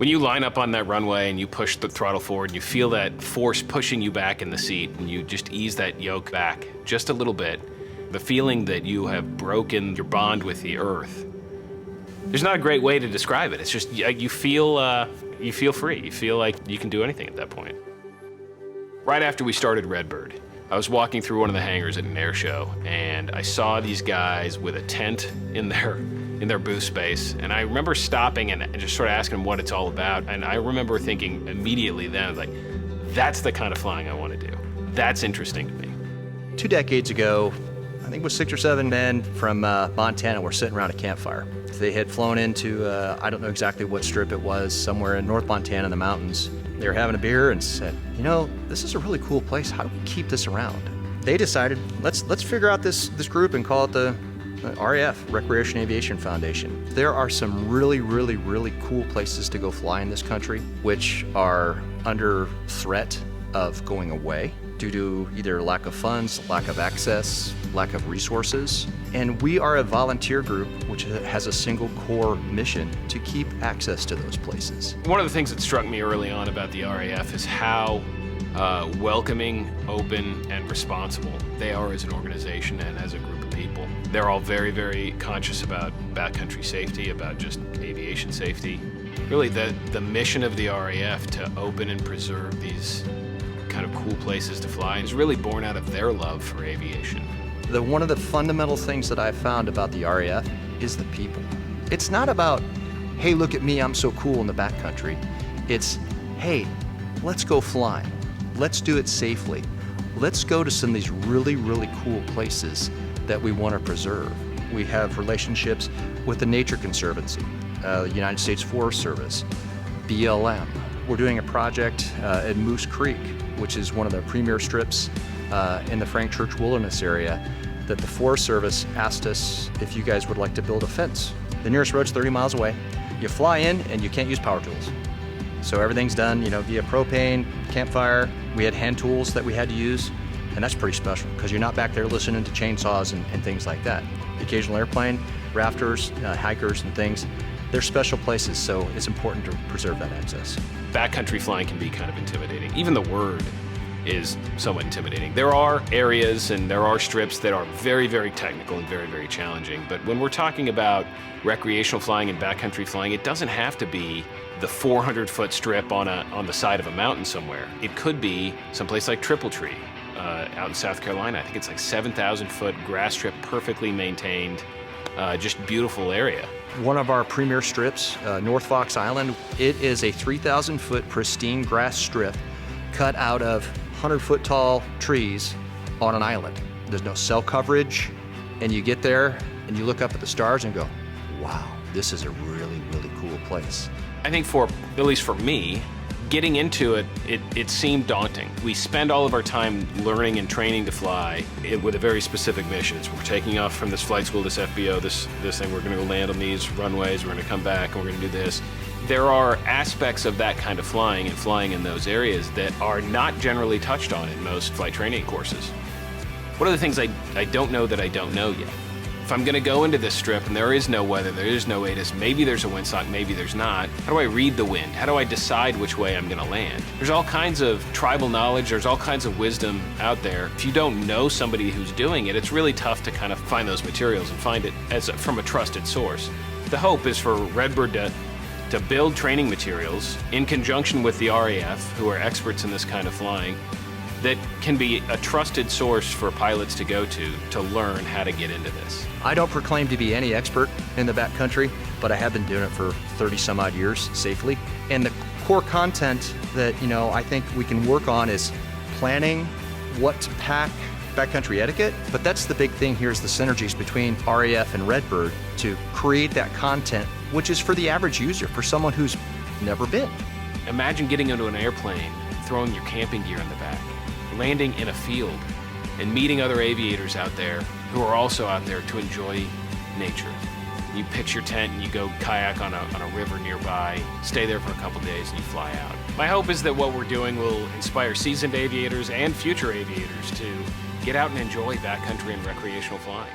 When you line up on that runway and you push the throttle forward, and you feel that force pushing you back in the seat, and you just ease that yoke back just a little bit, the feeling that you have broken your bond with the earth, there's not a great way to describe it. It's just you feel free. You feel like you can do anything at that point. Right after we started Redbird, I was walking through one of the hangars at an air show, and I saw these guys with a tent in their booth space, and I remember stopping and just sort of asking them what it's all about. And I remember thinking immediately then, like, that's the kind of flying I want to do. That's interesting to me. 2 decades ago, I think it was 6 or 7 men from Montana were sitting around a campfire. They had flown into, I don't know exactly what strip it was, somewhere in North Montana in the mountains. They were having a beer and said, you know, this is a really cool place. How do we keep this around? They decided, let's figure out this group and call it the RAF, Recreation Aviation Foundation. There are some really, really, really cool places to go fly in this country, which are under threat of going away due to either lack of funds, lack of access, lack of resources. And we are a volunteer group which has a single core mission to keep access to those places. One of the things that struck me early on about the RAF is how welcoming, open, and responsible they are as an organization and as a group of people. They're all very, very conscious about backcountry safety, about just aviation safety. Really, the mission of the RAF to open and preserve these kind of cool places to fly is really born out of their love for aviation. One of the fundamental things that I've found about the RAF is the people. It's not about, hey, look at me, I'm so cool in the backcountry. It's, hey, let's go fly. Let's do it safely. Let's go to some of these really, really cool places that we want to preserve. We have relationships with the Nature Conservancy, the United States Forest Service, BLM. We're doing a project at Moose Creek, which is one of the premier strips in the Frank Church Wilderness area, that the Forest Service asked us if you guys would like to build a fence. The nearest road's 30 miles away. You fly in and you can't use power tools. So everything's done, via propane, campfire. We had hand tools that we had to use, and that's pretty special because you're not back there listening to chainsaws and things like that. The occasional airplane, rafters, hikers and things, they're special places, so it's important to preserve that access. Backcountry flying can be kind of intimidating. Even the word is somewhat intimidating. There are areas and there are strips that are very, very technical and very, very challenging. But when we're talking about recreational flying and backcountry flying, it doesn't have to be the 400-foot strip on the side of a mountain somewhere. It could be someplace like Triple Tree out in South Carolina. I think it's like 7,000-foot grass strip, perfectly maintained, just beautiful area. One of our premier strips, North Fox Island, it is a 3,000-foot pristine grass strip cut out of 100-foot tall trees on an island. There's no cell coverage, and you get there and you look up at the stars and go, wow, this is a really, really cool place. I think at least for me, getting into it seemed daunting. We spend all of our time learning and training to fly with a very specific mission. So we're taking off from this flight school, this FBO, this thing, we're gonna go land on these runways, we're gonna come back and we're gonna do this. There are aspects of that kind of flying and flying in those areas that are not generally touched on in most flight training courses. What are the things I don't know that I don't know yet? If I'm gonna go into this strip and there is no weather, there is no ATIS, maybe there's a windsock, maybe there's not, how do I read the wind? How do I decide which way I'm gonna land? There's all kinds of tribal knowledge, there's all kinds of wisdom out there. If you don't know somebody who's doing it, it's really tough to kind of find those materials and find it from a trusted source. The hope is for Redbird to build training materials in conjunction with the RAF, who are experts in this kind of flying, that can be a trusted source for pilots to go to learn how to get into this. I don't proclaim to be any expert in the backcountry, but I have been doing it for 30 some odd years safely. And the core content that I think we can work on is planning what to pack, backcountry etiquette, but that's the big thing here is the synergies between RAF and Redbird to create that content, which is for the average user, for someone who's never been. Imagine getting into an airplane, throwing your camping gear in the back, landing in a field, and meeting other aviators out there who are also out there to enjoy nature. You pitch your tent and you go kayak on a river nearby, stay there for a couple days and you fly out. My hope is that what we're doing will inspire seasoned aviators and future aviators to get out and enjoy backcountry and recreational flying.